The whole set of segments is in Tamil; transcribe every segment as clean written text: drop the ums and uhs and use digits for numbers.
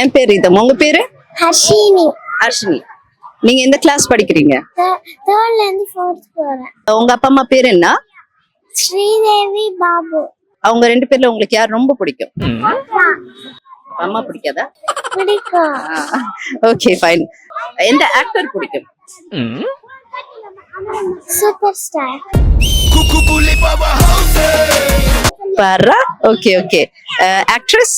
என் பேரு இதம். உங்க பேரு? ஹர்ஷினி. ஹர்ஷினி. நீங்க எந்த கிளாஸ் படிக்கிறீங்க? தேர்ட்ல இருந்து ஃபோர்த் போறேன். உங்க அப்பா அம்மா பேரு என்ன? ஸ்ரீதேவி, பாபு. அவங்க ரெண்டு பேர்ல உங்களுக்கு யார் ரொம்ப பிடிக்கும்? அம்மா பிடிக்காதா? பிடிக்கும். Okay fine. எந்த ஆக்டர் பிடிக்கும்? Super star. பாரா. Okay okay. Actress?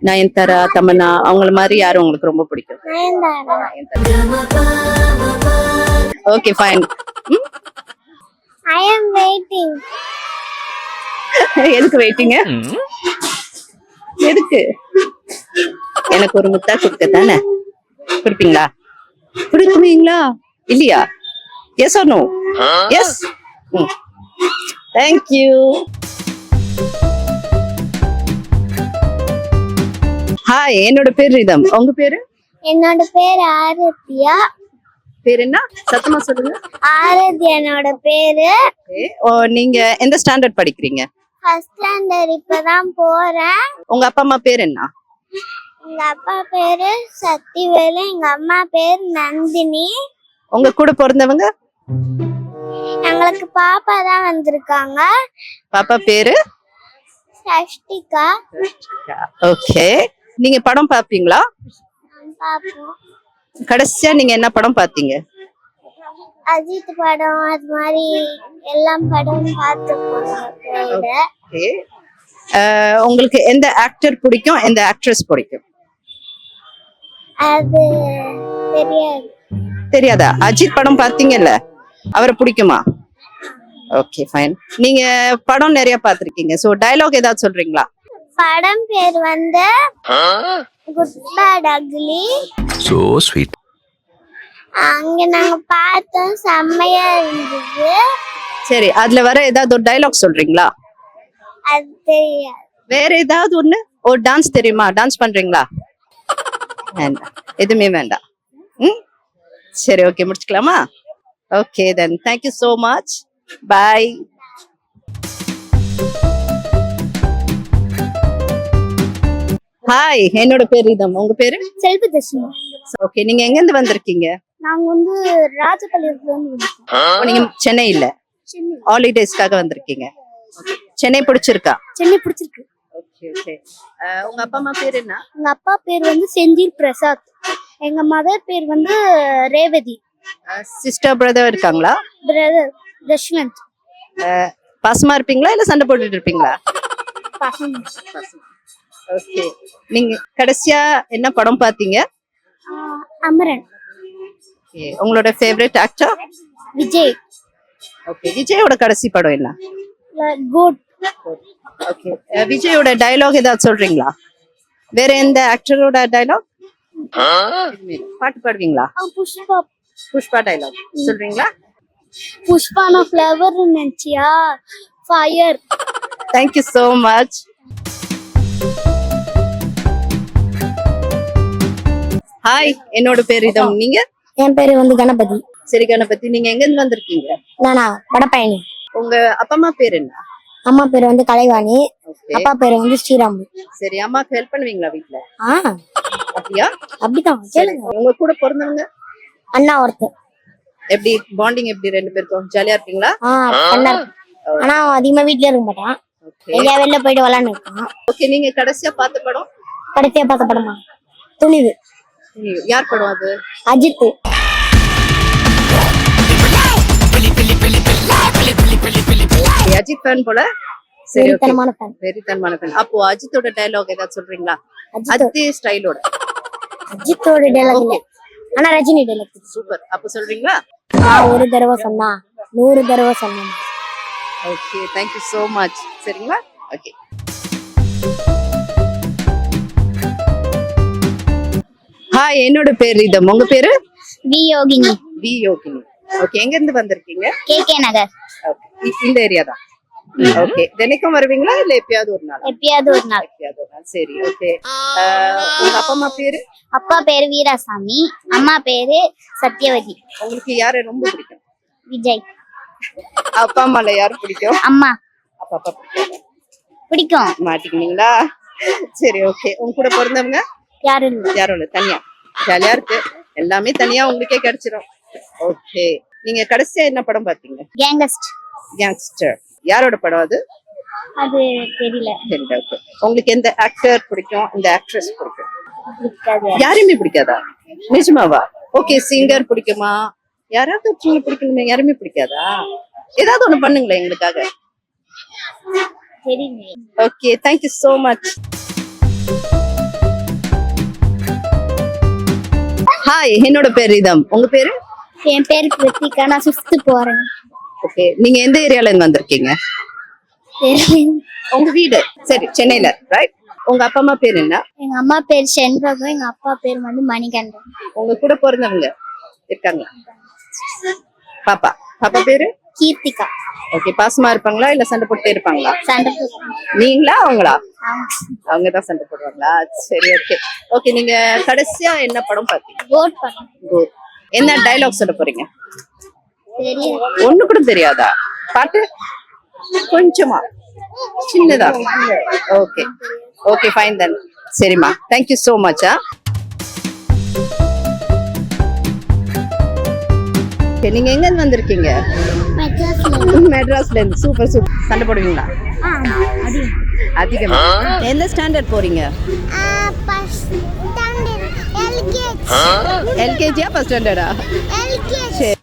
Nayanthara, Tamannaah, அவங்கள மாதிரி யாரும் உங்களுக்கு ரொம்ப பிடிக்கும்? Nayanthara. Okay fine. I am waiting. எதுக்கு வெயிட்டிங்க? எதுக்கு? எனக்கு ஒரு முத்தா கொடுக்க தானே? கொடுப்பீங்களா? கொடுக்குவீங்களா இல்லையா? Yes or no? Yes. Thank you. Hi, என்னோட பேர் ரிதம். உங்க பேரு? என்னோட பேர் ஆரத்யா. பேர் என்ன? சத்தமா சொல்லுங்க. ஆரத்யா என்னோட பேரு. நீங்க எந்த ஸ்டாண்டர்ட் படிக்கிறீங்க? ஃபர்ஸ்ட் ஸ்டாண்டர்ட் இப்பதான் போறேன். உங்க அப்பா அம்மா பேர் என்ன? எங்க அப்பா பேரு சக்திவேலு, எங்க அம்மா பேர் நந்தினி. உங்க கூட பிறந்தவங்க? எங்களுக்கு பாப்பா தான் வந்திருக்காங்க. பாப்பா பேரு? சஷ்டிகா. ஓகே. நீங்க படம் பாப்பீங்களா? பாப்போம். கடைசியா நீங்க என்ன படம் பாத்தீங்க? அஜித் படம், அது மாதிரி எல்லா படமும் பார்த்து. உங்களுக்கு எந்த ஆக்டர் பிடிக்கும், எந்த ஆக்ட்ரஸ் பிடிக்கும்? அது தெரியாது. தெரியாதா? அஜித் படம் பாத்தீங்கல்ல, அவரை பிடிக்குமா? Okay fine. நீங்க படம் நிறைய பாத்திருக்கீங்க, சோ டயலாக் ஏதாவது சொல்றீங்களா? படம் பேர் வந்து குட் பேட் அக்லி. So sweet. அங்க நாங்க பார்த்தோம், செம்மையா இருந்தது. சரி, அதுல வர ஏதாவது ஒரு டயலாக் சொல்றீங்களா? அது தெரியாது. வேற ஏதாவது ஒண்ணு? ஒரு டான்ஸ் தெரியுமா? டான்ஸ் பண்றீங்களா? வேண்டாம், எதுவுமே வேண்டாம். சரி, ஓகே, முடிச்சுக்கலாமா? Okay then, thank you so much. Bye. Hi, என்னோட பேர் ரிதம். உங்க பேரு? செல்வதர்ஷினி. ஓகே, நீங்க எங்க இருந்து வந்திருக்கீங்க? நாங்க வந்து ராஜபாளையத்துல இருந்து வந்திருக்கோம். நீங்க சென்னை இல்ல, ஹாலிடேஸ்க்காக வந்திருக்கீங்க. சென்னை பிடிச்சிருக்கா? சென்னை பிடிச்சிருக்கு. Okay okay. உங்க அப்பா அம்மா பேர் என்ன? எங்க அப்பா பேர் வந்து செந்தில் பிரசாத். எங்க மதர் பேர் வந்து ரேவதி. சிஸ்டர் பிரதர் இருக்காங்களா? பிரதர் தஷ்வந்த். பாசமா இருப்பீங்களா இல்ல சண்டை போட்டுட்டு இருப்பீங்களா? பசங்க. ஓகே. நீங்க கடைசியா என்ன படம் பாத்தீங்க? அமரன். ஓகே. உங்களோட ஃபேவரட் ஆக்டர்? விஜய். ஓகே. விஜயோட கடைசி படம் என்ன? குட். ஓகே. விஜயோட டயலாக் ஏதாவது சொல்றீங்களா? வேற எந்த ஆக்டரோட டயலாக்? பாட்டு பாடுவீங்களா? புஷ்பா. புஷ்பா டயலாக் சொல்றீங்களா? புஷ்பானா ஃப்ளவர் நினைச்சியா? Fire. Thank you so much. Hi, என்னோட பேர் இதம். நீங்க? என் பேரு வந்து கணபதி. சரி கணபதி, நீங்க எங்க இருந்து வந்திருக்கீங்க? நானா வடபழனி. உங்க அப்பா அம்மா பேர் என்ன? அம்மா பேர் வந்து கலைவாணி. Okay. அப்பா பேர் வந்து ஸ்ரீராம். சரி, அம்மாக்கு ஹெல்ப் பண்ணுவீங்களா வீட்ல? அப்படியா? அப்படிதான். கேளுங்க. உங்க கூட பிறந்தவங்க? அண்ணா ஒருத்தர். எப்படி பாண்டிங்? எப்படி ரெண்டு பேருக்கும் ஜாலியா இருப்பீங்களா? அண்ணா. ஆனா அதிகமா வீட்ல இருக்க மாட்டான். எங்கேயா வெளில போயிட்டு விளையாண்டு இருக்கான். ஓகே. நீங்க கடைசியா பார்த்த படம்? கடைசியா பார்த்த படமா துணிவு. யார் படம் அது? அஜித். அஜித் ஃபேன் போல. சரி, வெறித்தனமான ஃபேன். வெறித்தனமான ஃபேன். அப்போ அஜித்தோட டயலாக் ஏதாவது சொல்றீங்களா? அதே ஸ்டைலோட. அஜித்தோட டயலாக் இல்ல, ஆனா ரஜினி டயலாக். சூப்பர். அப்போ சொல்றீங்களா? நான் ஒரு தடவை சொன்னா 100 தடவை சொன்னேன். Okay, thank you so much. சரிங்களா? ஓகே. ஹாய், என்னோட பேர் ரிதம். உங்க பேரு? We Yogini. We Yogini. Okay. எங்க இருந்து வந்திருக்கீங்க? கேகே நகர். ஓகே. இந்த ஏரியா தான். ஓகே. தினைக்கும் வருவீங்களா இல்ல எப்பயாவது ஒரு நாள்? எப்பயாவது ஒரு நாள். எப்பயாவது ஒரு நாள். சரி, ஓகே. உங்க அப்பா அம்மா பேரு? அப்பா பேரு வீராசாமி, அம்மா பேரு சத்யவதி. உங்களுக்கு யாரை ரொம்ப பிடிக்கும்? விஜய். அப்பா அம்மால யாரு பிடிக்கும்? அம்மா. அப்பா பிடிக்கும். பிடிக்கும். மாட்டிக்கினீங்களா? சரி ஓகே. உங்க கூட பிறந்தவங்க யாரும் இல்ல. யாரும் இல்ல, தனியா ஜாலியா இருக்கு. எல்லாமே தனியா உங்களுக்கே கிடைச்சிரும். ஓகே. நீங்க கடைசியா என்ன படம் பாத்தீங்க? கேங்கஸ்ட். கேங்ஸ்டர். யாரோட படம் அது? அது தெரியல. தெரியல. Okay. உங்களுக்கு எந்த ஆக்டர் பிடிக்கும், இந்த ஆக்ட்ரஸ் பிடிக்கும்? பிடிக்காது. யாரையுமே பிடிக்காதா? நிஜமாவா? ஓகே. சிங்கர் பிடிக்குமா? யாராவது ஒருத்தவங்க பிடிக்கணுமே, யாருமே பிடிக்காதா? ஏதாவது ஒண்ணு பண்ணுங்களேன் எங்களுக்காக. தெரியல. Okay, thank you so much. Hi, என்னோட பேர் ரிதம். உங்க பேரு? என் பேர் கிருத்திகா. நான் 5th போறேன். ஓகே. நீங்க எந்த ஏரியால இருந்து வந்திருக்கீங்க? தெரியல. உங்க வீடு? சரி, சென்னையில, ரைட்? உங்க அப்பா அம்மா பேர் என்ன? எங்க அம்மா பேர் செண்பகம். எங்க அப்பா பேர் வந்து மணிகண்டன். உங்க கூட பிறந்தவங்க இருக்காங்க? பாப்பா. பாப்பா பேரு? கீர்த்திகா. ஓகே. பாசமா இருப்பாங்களா இல்ல சண்டை போட்டே இருப்பாங்களா? சண்டை. நீங்களா அவங்களா? அவங்கதான் சண்டை போடுவாங்களா? சரி ஓகே. ஓகே, நீங்க கடைசியா என்ன படம் பாத்தீங்க? கோட் பண்ண Good. என்ன டைலாக் சொல்ல போறீங்க? தெரியல. ஒண்ணு கூட தெரியாதா? பாட்டு கொஞ்சமா சின்னதா? ஓகே ஓகே, ஃபைன் தென். சரிம்மா, தேங்க்யூ சோ மச். நீங்க எங்க இருந்து வந்திருக்கீங்க? மெட்ராஸ்ல இருந்து. Super super. சண்டை போடுவீங்களா? அதிகமா. எந்த ஸ்டாண்டர்ட் போறீங்க? எல்கேஜியா ஃபர்ஸ்ட் ஸ்டாண்டர்டா? சரி.